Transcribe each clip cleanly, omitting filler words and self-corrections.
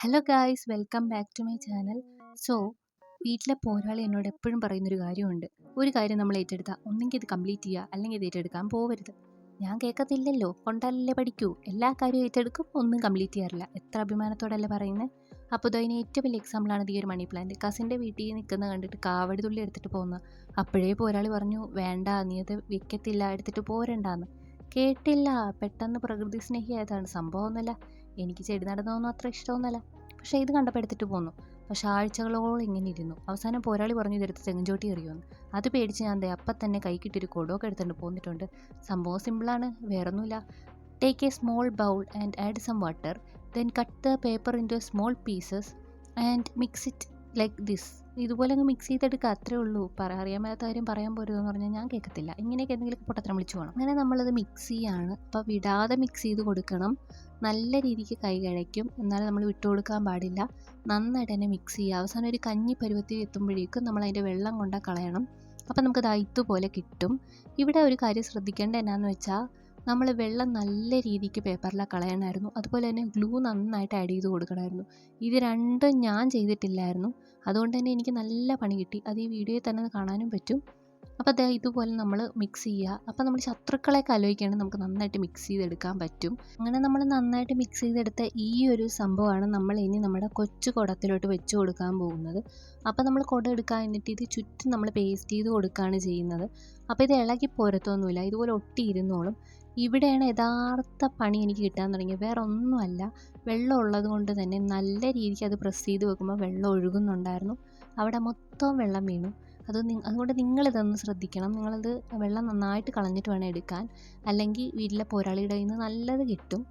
Hello guys, welcome back to my channel. So വീട്ടിലെ പോരാളി എന്നോട് എപ്പോഴും പറയുന്നൊരു കാര്യമുണ്ട്. ഒരു കാര്യം നമ്മൾ ഏറ്റെടുത്താൽ ഒന്നെങ്കിൽ ഇത് കംപ്ലീറ്റ് ചെയ്യുക, അല്ലെങ്കിൽ ഇത് ഏറ്റെടുക്കാൻ പോകരുത്. ഞാൻ കേൾക്കത്തില്ലല്ലോ, കൊണ്ടാലല്ലേ പഠിക്കൂ. എല്ലാ കാര്യവും ഏറ്റെടുക്കും, ഒന്നും കംപ്ലീറ്റ് ചെയ്യാറില്ല. എത്ര അഭിമാനത്തോടല്ലേ പറയുന്നത്. അപ്പോൾ അതിന് ഏറ്റവും വലിയ എക്സാമ്പിളാണ് ഈ ഒരു മണി പ്ലാന്റ്. കസിൻ്റെ വീട്ടിൽ നിൽക്കുന്ന കണ്ടിട്ട് കാവടി തുള്ളി എടുത്തിട്ട് പോകുന്ന അപ്പോഴേ പോരാളി പറഞ്ഞു, വേണ്ട, നീ അത് വെക്കത്തില്ല, എടുത്തിട്ട് പോരണ്ടാന്ന്. കേട്ടില്ല. പെട്ടെന്ന് പ്രകൃതി സ്നേഹിയായതാണ്. സംഭവമൊന്നുമല്ല, എനിക്ക് ചെടി നടുന്നതൊന്നും അത്ര ഇഷ്ടമൊന്നുമല്ല. പക്ഷേ ഇത് കണ്ടപ്പോൾ എടുത്തിട്ട് പോന്നു. പക്ഷെ ആഴ്ചകളോളം ഇങ്ങനെ ഇരുന്നു. അവസാനം പോരാളി പറഞ്ഞു, ഇതെടുത്ത് തെങ്ങുംചോട്ടി എറിയുമെന്ന്. അത് പേടിച്ച് ഞാൻ അപ്പം തന്നെ കൈ കിട്ടിയൊരു കൊടൊക്കെ എടുത്തുകൊണ്ട് പോന്നിട്ടുണ്ട്. സംഭവം സിമ്പിളാണ്, വേറൊന്നുമില്ല. Take a small bowl and add some water, then cut the paper into small pieces and mix it like this. ഇതുപോലെ അങ്ങ് മിക്സ് ചെയ്തെടുക്കുക, അത്രേ ഉള്ളൂ. അറിയാൻ മേലാത്ത കാര്യം പറയാൻ പോരുതെന്ന് പറഞ്ഞാൽ ഞാൻ കേൾക്കത്തില്ല. ഇങ്ങനെയൊക്കെ എന്തെങ്കിലും പൊട്ടത്തരം വിളിച്ചു പോകണം. അങ്ങനെ നമ്മളത് മിക്സ് ചെയ്യാണ്. അപ്പോൾ വിടാതെ മിക്സ് ചെയ്ത് കൊടുക്കണം. നല്ല രീതിക്ക് കൈ കഴിക്കും, എന്നാലും നമ്മൾ വിട്ടു കൊടുക്കാൻ പാടില്ല. നന്നായിട്ട് തന്നെ മിക്സ് ചെയ്യുക. അവസാനം ഒരു കഞ്ഞി പരുവത്തിൽ എത്തുമ്പോഴേക്കും നമ്മൾ അതിൻ്റെ വെള്ളം കൊണ്ടാൽ കളയണം. അപ്പം നമുക്കത് ഇതുപോലെ കിട്ടും. ഇവിടെ ഒരു കാര്യം ശ്രദ്ധിക്കേണ്ട എന്നാന്ന് വെച്ചാൽ, നമ്മൾ വെള്ളം നല്ല രീതിക്ക് പേപ്പറിലാണ് കളയണമായിരുന്നു. അതുപോലെ തന്നെ ഗ്ലൂ നന്നായിട്ട് ആഡ് ചെയ്ത് കൊടുക്കണമായിരുന്നു. ഇത് രണ്ടും ഞാൻ ചെയ്തിട്ടില്ലായിരുന്നു. അതുകൊണ്ട് തന്നെ എനിക്ക് നല്ല പണി കിട്ടി. അത് ഈ വീഡിയോയിൽ തന്നെ കാണാനും പറ്റും. അപ്പോൾ അത് ഇതുപോലെ നമ്മൾ മിക്സ് ചെയ്യുക. അപ്പോൾ നമ്മൾ ശത്രുക്കളെയൊക്കെ ആലോചിക്കുകയാണെങ്കിൽ നമുക്ക് നന്നായിട്ട് മിക്സ് ചെയ്തെടുക്കാൻ പറ്റും. അങ്ങനെ നമ്മൾ നന്നായിട്ട് മിക്സ് ചെയ്തെടുത്ത ഈ ഒരു സംഭവമാണ് നമ്മൾ ഇനി നമ്മുടെ കൊച്ചു കുടത്തിലോട്ട് വെച്ച് കൊടുക്കാൻ പോകുന്നത്. അപ്പോൾ നമ്മൾ കുടം എടുക്കാൻ, എന്നിട്ട് ഇത് ചുറ്റും നമ്മൾ പേസ്റ്റ് ചെയ്ത് കൊടുക്കുകയാണ് ചെയ്യുന്നത്. അപ്പോൾ ഇത് ഇളകി പോരത്തൊന്നുമില്ല, ഇതുപോലെ ഒട്ടിയിരുന്നോളും. ഇവിടെയാണ് യഥാർത്ഥ പണി എനിക്ക് കിട്ടാൻ തുടങ്ങിയത്. വേറെ ഒന്നുമല്ല, വെള്ളം ഉള്ളത് കൊണ്ട് തന്നെ നല്ല രീതിക്ക് അത് പ്രസ് ചെയ്ത് വെക്കുമ്പോൾ വെള്ളം ഒഴുകുന്നുണ്ടായിരുന്നു. അവിടെ മൊത്തം വെള്ളം വീണു. അതുകൊണ്ട് നിങ്ങളിതൊന്ന് ശ്രദ്ധിക്കണം. നിങ്ങളത് വെള്ളം നന്നായിട്ട് കളഞ്ഞിട്ട് വേണം എടുക്കാൻ, അല്ലെങ്കിൽ വീട്ടിലെ പോരാളിയുടെ കയ്യിൽ നിന്ന് നല്ലത് കിട്ടും.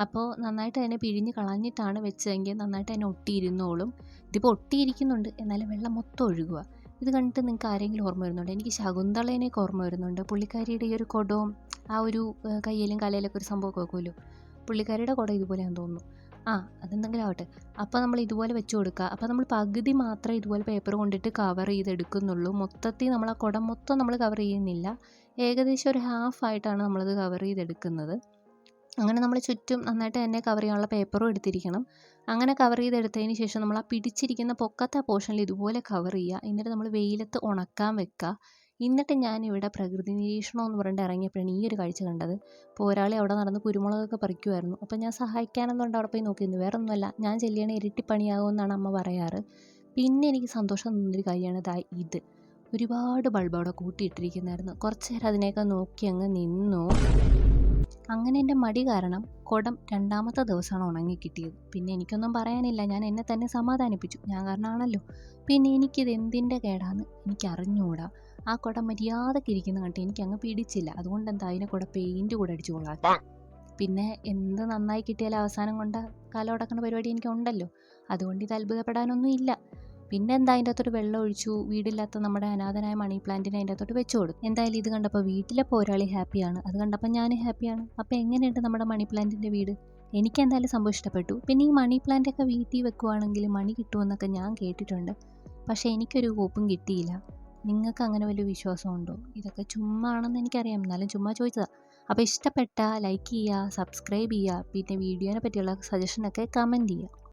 അപ്പോൾ നന്നായിട്ട് തന്നെ പിഴിഞ്ഞ് കളഞ്ഞിട്ടാണ് വെച്ചതെങ്കിൽ നന്നായിട്ട് തന്നെ ഒട്ടിയിരുന്നോളും. ഇതിപ്പോൾ ഒട്ടിയിരിക്കുന്നുണ്ട്, എന്നാലും വെള്ളം മൊത്തം ഒഴുകുക. ഇത് കണ്ടിട്ട് നിങ്ങൾക്ക് ആരെങ്കിലും ഓർമ്മ വരുന്നുണ്ട്? എനിക്ക് ശകുന്തളേനെയൊക്കെ ഓർമ്മ വരുന്നുണ്ട്. പുള്ളിക്കാരിയുടെ ഈ ഒരു കുടവും ആ ഒരു കയ്യിലും കലയിലൊക്കെ ഒരു സംഭവമൊക്കെ വെക്കുമല്ലോ, പുള്ളിക്കാരിയുടെ കുടം ഇതുപോലെയാണെന്ന് തോന്നുന്നു. അതെന്തെങ്കിലും ആവട്ടെ. അപ്പോൾ നമ്മൾ ഇതുപോലെ വെച്ച് കൊടുക്കുക. അപ്പോൾ നമ്മൾ പകുതി മാത്രമേ ഇതുപോലെ പേപ്പർ കൊണ്ടിട്ട് കവർ ചെയ്തെടുക്കുന്നുള്ളൂ. മൊത്തത്തിൽ നമ്മൾ ആ കുടം മൊത്തം നമ്മൾ കവർ ചെയ്യുന്നില്ല. ഏകദേശം ഒരു ഹാഫായിട്ടാണ് നമ്മളത് കവർ ചെയ്തെടുക്കുന്നത്. അങ്ങനെ നമ്മൾ ചുറ്റും നന്നായിട്ട് തന്നെ കവർ ചെയ്യാനുള്ള പേപ്പറും എടുത്തിരിക്കണം. അങ്ങനെ കവർ ചെയ്തെടുത്തതിന് ശേഷം നമ്മൾ ആ പിടിച്ചിരിക്കുന്ന പൊക്കത്തെ പോർഷനിൽ ഇതുപോലെ കവർ ചെയ്യുക. എന്നിട്ട് നമ്മൾ വെയിലത്ത് ഉണക്കാൻ വെക്കുക. എന്നിട്ട് ഞാനിവിടെ പ്രകൃതി നിരീക്ഷണം എന്ന് പറഞ്ഞിട്ട് ഇറങ്ങിയപ്പോഴാണ് ഈ ഒരു കാഴ്ച കണ്ടത്. പോരാളി അവിടെ നടന്ന് കുരുമുളകൊക്കെ പറിക്കുമായിരുന്നു. അപ്പോൾ ഞാൻ സഹായിക്കാനെന്നുണ്ട് അവിടെ പോയി നോക്കിയിരുന്നു. വേറെ ഒന്നുമല്ല, ഞാൻ ചെല്ലിയാണ് ഇരട്ടിപ്പണിയാകുമെന്നാണ് അമ്മ പറയാറ്. പിന്നെ എനിക്ക് സന്തോഷം തോന്നുന്നൊരു കാര്യമാണ് ഇത്. ഒരുപാട് ബൾബ് അവിടെ കൂട്ടിയിട്ടിരിക്കുന്നായിരുന്നു. കുറച്ച് നേരം അതിനെയൊക്കെ നോക്കി അങ്ങ് നിന്നു. അങ്ങനെ എൻ്റെ മടി കാരണം കുടം രണ്ടാമത്തെ ദിവസമാണ് ഉണങ്ങി കിട്ടിയത്. പിന്നെ എനിക്കൊന്നും പറയാനില്ല, ഞാൻ എന്നെ തന്നെ സമാധാനിപ്പിച്ചു, ഞാൻ കാരണമാണല്ലോ. പിന്നെ എനിക്കിത് എന്തിൻ്റെ കേടാന്ന് എനിക്ക് അറിഞ്ഞുകൂടാ. ആ കുടം മര്യാദയ്ക്ക് ഇരിക്കുന്ന കണ്ടിട്ട് എനിക്ക് അങ്ങ് പിടിച്ചില്ല. അതുകൊണ്ട് എന്താ, അതിനെ കൂടെ പെയിൻറ്റ് കൂടെ അടിച്ചു കൊള്ളാം. പിന്നെ എന്ത് നന്നായി കിട്ടിയാലും അവസാനം കൊണ്ട് കല ഉടക്കുന്ന പരിപാടി എനിക്കുണ്ടല്ലോ. അതുകൊണ്ട് ഇത് അത്ഭുതപ്പെടാനൊന്നും ഇല്ല. പിന്നെ എന്താ, അതിൻ്റെ അകത്തോട്ട് വെള്ളം ഒഴിച്ചു. വീടില്ലാത്ത നമ്മുടെ അനാഥനായ മണി പ്ലാന്റിനെ അതിൻ്റെ അകത്തോട്ട് വെച്ച് കൊടുത്തു. എന്തായാലും ഇത് കണ്ടപ്പോൾ വീട്ടിലെ പോരാളി ഹാപ്പിയാണ്, അത് കണ്ടപ്പോൾ ഞാൻ ഹാപ്പിയാണ്. അപ്പോൾ എങ്ങനെയുണ്ട് നമ്മുടെ മണി പ്ലാന്റിൻ്റെ വീട്? എനിക്ക് എന്തായാലും സംഭവം ഇഷ്ടപ്പെട്ടു. പിന്നെ ഈ മണി പ്ലാന്റൊക്കെ വീട്ടിൽ വെക്കുവാണെങ്കിൽ മണി കിട്ടുമെന്നൊക്കെ ഞാൻ കേട്ടിട്ടുണ്ട്. പക്ഷേ എനിക്കൊരു കോപ്പും കിട്ടിയില്ല. നിങ്ങൾക്ക് അങ്ങനെ വലിയ വിശ്വാസമുണ്ടോ? ഇതൊക്കെ ചുമ്മാ ആണെന്ന് എനിക്കറിയാം, എന്നാലും ചുമ്മാ ചോദിച്ചതാണ്. അപ്പോൾ ഇഷ്ടപ്പെട്ട ലൈക്ക് ചെയ്യുക, സബ്സ്ക്രൈബ് ചെയ്യുക, പിന്നെ വീഡിയോനെ പറ്റിയുള്ള സജഷനൊക്കെ കമൻറ്റ് ചെയ്യുക.